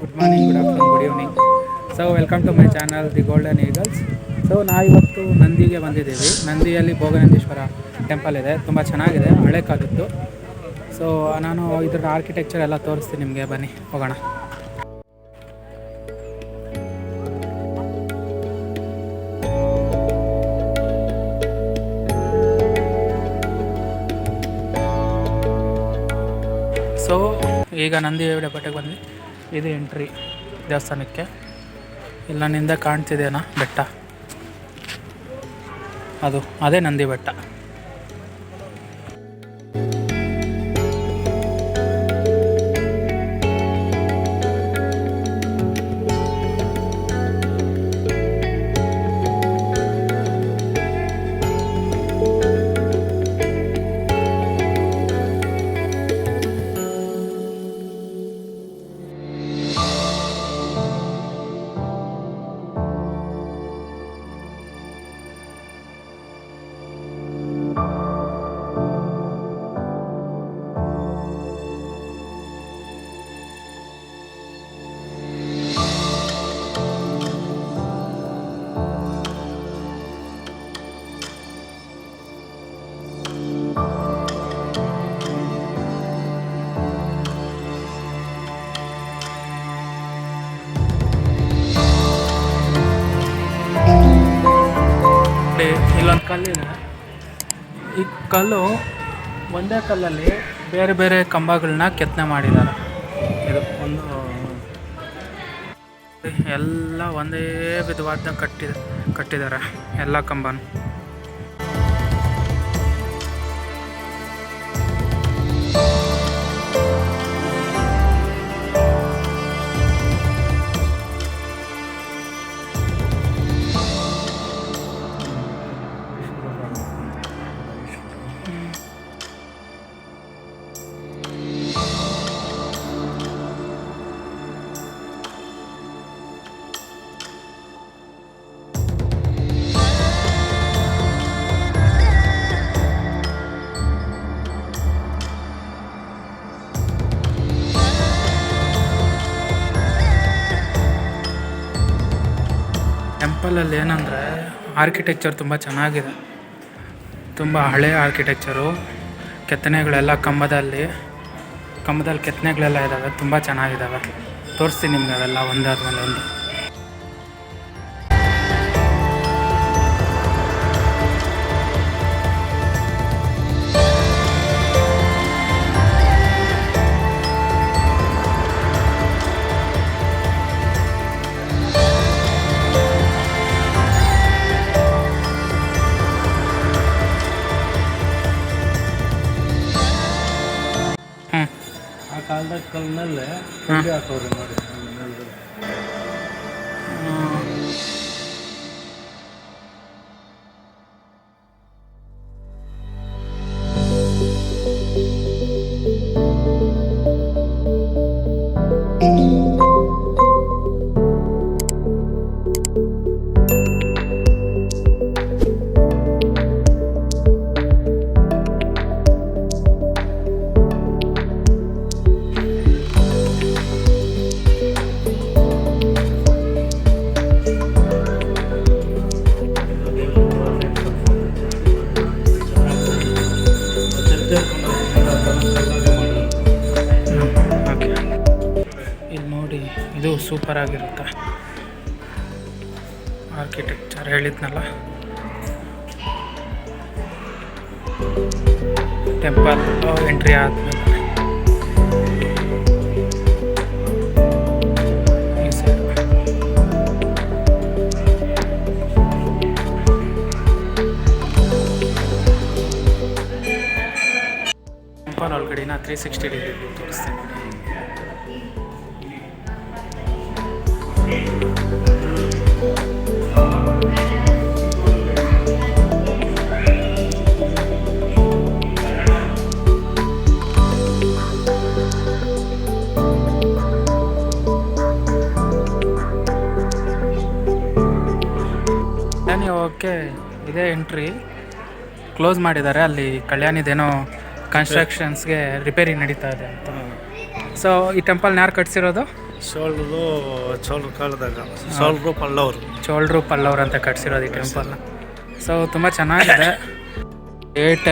Good morning, good afternoon, good evening. So welcome to my channel the golden eagles. So ನಾವಿವತ್ತು ನಂದಿಗೆ ಬಂದಿದ್ದೀವಿ. ನಂದಿಯಲ್ಲಿ Bhoganandishwara temple ಇದೆ, ತುಂಬ ಚೆನ್ನಾಗಿದೆ, ಹಳೆ ಕಾಲದ್ದು. ಸೊ ನಾನು ಇದ್ರ ಆರ್ಕಿಟೆಕ್ಚರ್ ಎಲ್ಲ ತೋರಿಸ್ತೀನಿ ನಿಮಗೆ, ಬನ್ನಿ ಹೋಗೋಣ. ಸೊ ಈಗ ನಂದಿ ಬೆಟ್ಟಕ್ಕೆ ಬಂದ್ವಿ. ಇದು ಎಂಟ್ರಿ ದೇವಸ್ಥಾನಕ್ಕೆ. ಇಲ್ಲನಿಂದ ಕಾಣ್ತಿದೆಯಾ ಬೆಟ್ಟ, ಅದೇ ನಂದಿ ಬೆಟ್ಟ. ಇಲ್ಲೊಂದು ಕಲ್ಲಿದೆ. ಈ ಕಲ್ಲು ಒಂದೇ ಕಲ್ಲಲ್ಲಿ ಬೇರೆ ಬೇರೆ ಕಂಬಗಳನ್ನ ಕೆತ್ತನೆ ಮಾಡಿದ್ದಾರೆ. ಇದು ಒಂದು ಎಲ್ಲ ಒಂದೇ ವಿಧವಾದ ಕಟ್ಟಿದ್ದಾರೆ ಎಲ್ಲ ಕಂಬನೂ. ಟೆಂಪಲಲ್ಲಿ ಏನಂದರೆ ಆರ್ಕಿಟೆಕ್ಚರ್ ತುಂಬ ಚೆನ್ನಾಗಿದೆ, ತುಂಬ ಹಳೆಯ ಆರ್ಕಿಟೆಕ್ಚರು. ಕೆತ್ತನೆಗಳೆಲ್ಲ ಕಂಬದಲ್ಲಿ ಕೆತ್ತನೆಗಳೆಲ್ಲ ಇದ್ದಾವೆ, ತುಂಬ ಚೆನ್ನಾಗಿದ್ದಾವೆ. ತೋರಿಸ್ತೀನಿ ನಿಮ್ಗೆ ಅವೆಲ್ಲ ಒಂದಾದ್ಮೇಲೆ ಒಂದು. ಆ ಕಾಲದ ಕಲ್ಲಿನಲ್ಲೇ ಗುಂಡಿ ಹಾಕೋರು ನೋಡಿ. ಇಲ್ಲಿ ನೋಡಿ, ಇದು ಸೂಪರ್ ಆಗಿರುತ್ತೆ ಆರ್ಕಿಟೆಕ್ಚರ್, ಹೇಳಿದ್ನಲ್ಲ. ಟೆಂಪಲ್ ಎಂಟ್ರಿ ಆದಮೇಲೆ ಈ ಸೈಡ್ ಟೆಂಪಲ್ ಒಳಗಡೆನ 360 ಡಿಗ್ರಿ ತೋರಿಸ್ತೇನೆ. ಓಕೆ, ಇದೇ ಎಂಟ್ರಿ. ಕ್ಲೋಸ್ ಮಾಡಿದ್ದಾರೆ, ಅಲ್ಲಿ ಕಲ್ಯಾಣಿದೇನೋ ಕನ್ಸ್ಟ್ರಕ್ಷನ್ಸ್ಗೆ ರಿಪೇರಿ ನಡೀತಾ ಇದೆ ಅಂತ. ಸೊ ಈ ಟೆಂಪಲ್ನ ಯಾರು ಕಟ್ಸಿರೋದು? ಚೋಳರು ಕಾಲದಾಗ ಚೋಳರು ಪಲ್ಲವರು ಅಂತ ಕಟ್ಸಿರೋದು ಈ ಟೆಂಪಲ್ನ. ಸೊ ತುಂಬ ಚೆನ್ನಾಗಿದೆ. ಗೇಟ್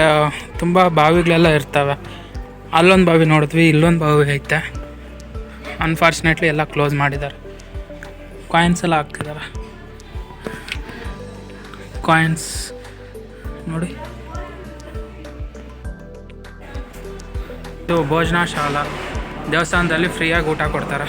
ತುಂಬ ಬಾವಿಗಳೆಲ್ಲ ಇರ್ತವೆ. ಅಲ್ಲೊಂದು ಬಾವಿ ನೋಡಿದ್ವಿ, ಇಲ್ಲೊಂದು ಬಾವಿ ಐತೆ. ಅನ್ಫಾರ್ಚುನೇಟ್ಲಿ ಎಲ್ಲ ಕ್ಲೋಸ್ ಮಾಡಿದ್ದಾರೆ. ಕಾಯಿನ್ಸ್ ಎಲ್ಲ ಹಾಕ್ತಿದ್ದಾರೆ. ಕಾಯಿನ್ಸ್ ನೋಡಿ. ಇದು ಭೋಜನ ಶಾಲಾ. ದೇವಸ್ಥಾನದಲ್ಲಿ ಫ್ರೀಯಾಗಿ ಊಟ ಕೊಡ್ತಾರೆ.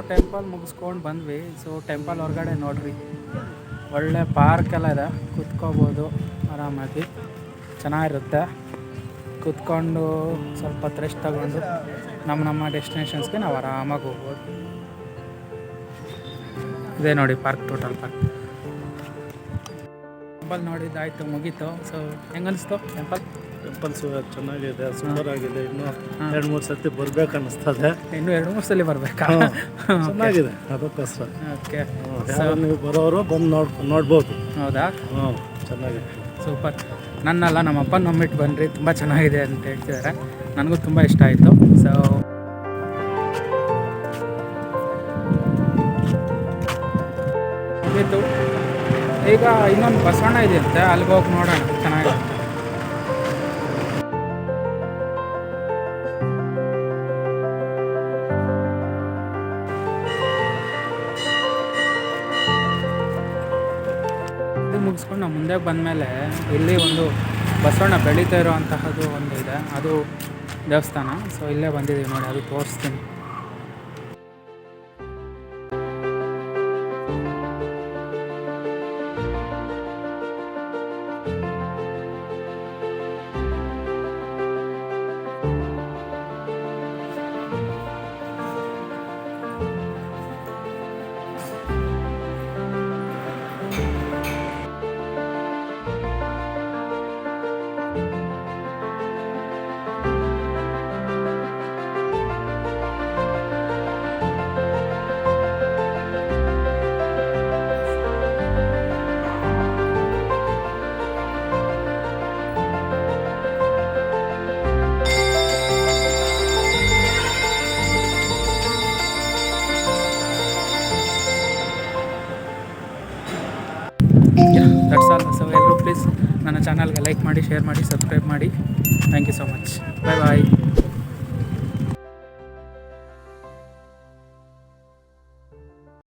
ಟೆಂಪಲ್ ಮುಗಿಸ್ಕೊಂಡು ಬಂದ್ವಿ. ಸೊ ಟೆಂಪಲ್ ಹೊರಗಡೆ ನೋಡ್ರಿ, ಒಳ್ಳೆ ಪಾರ್ಕ್ ಎಲ್ಲ ಇದೆ, ಕುತ್ಕೋಬೋದು ಆರಾಮಾಗಿ, ಚೆನ್ನಾಗಿರುತ್ತೆ. ಕುತ್ಕೊಂಡು ಸ್ವಲ್ಪ ಹೊತ್ತು ರೆಸ್ಟ್ ತಗೊಂಡು ನಮ್ಮ ಡೆಸ್ಟಿನೇಷನ್ಸ್ಗೆ ನಾವು ಆರಾಮಾಗಿ ಹೋಗ್ಬೋದು. ಇದೇ ನೋಡಿ ಪಾರ್ಕ್, ಟೋಟಲ್ ಪಾರ್ಕ್. ಟೆಂಪಲ್ ನೋಡಿದ್ದಾಯಿತು, ಮುಗೀತು. ಸೊ ಹೆಂಗನ್ನಿಸ್ತು ಟೆಂಪಲ್? ಟೆಂಪಲ್ಸ್ ಚೆನ್ನಾಗಿದೆ, ಸೂಪರ್ ಆಗಿದೆ. ಇನ್ನೂ 2-3 ಸರ್ತಿ ಬರ್ಬೇಕು ಅನ್ನಿಸ್ತದೆ. ಇನ್ನೂ 2-3 ಸಲ ಬರಬೇಕಾ? ಚೆನ್ನಾಗಿದೆ, ಅದಕ್ಕೋಸ್ಕರ. ಓಕೆ, ನೀವು ಬರೋರು ಬಂದು ನೋಡ್ಬೋದು. ಹೌದಾ? ಹ್ಞೂ, ಚೆನ್ನಾಗಿದೆ, ಸೂಪರ್. ನನ್ನಲ್ಲ, ನಮ್ಮ ಅಪ್ಪ ನಂಬಿಟ್ಟು ಬನ್ನಿರಿ, ತುಂಬ ಚೆನ್ನಾಗಿದೆ ಅಂತ ಹೇಳ್ತಿದ್ದಾರೆ. ನನಗೂ ತುಂಬ ಇಷ್ಟ ಆಯಿತು. ಸೊ ಮುಗೀತು. ಈಗ ಇನ್ನೊಂದು ಬಸವಣ್ಣ ಇದೆಯಂತೆ, ಅಲ್ಲಿಗೆ ಹೋಗಿ ನೋಡೋಣ, ಚೆನ್ನಾಗಿದೆ. ಮುಗಿಸ್ಕೊಂಡು ನಾವು ಮುಂದೆ ಬಂದಮೇಲೆ ಇಲ್ಲಿ ಒಂದು ಬಸವಣ್ಣ ಬೆಳೀತಾ ಇರೋವಂತಹದ್ದು ಒಂದು ಇದೆ, ಅದು ದೇವಸ್ಥಾನ. ಸೊ ಇಲ್ಲೇ ಬಂದಿದ್ದೀವಿ ನೋಡಿ, ಅದು ತೋರಿಸ್ತೀನಿ. That's all. ಸೊ ಎಲ್ಲರೂ ಪ್ಲೀಸ್ ನನ್ನ ಚಾನಲ್ಗೆ ಲೈಕ್ ಮಾಡಿ, ಶೇರ್ ಮಾಡಿ, ಸಬ್ಸ್ಕ್ರೈಬ್ ಮಾಡಿ. Thank you so much. Bye bye.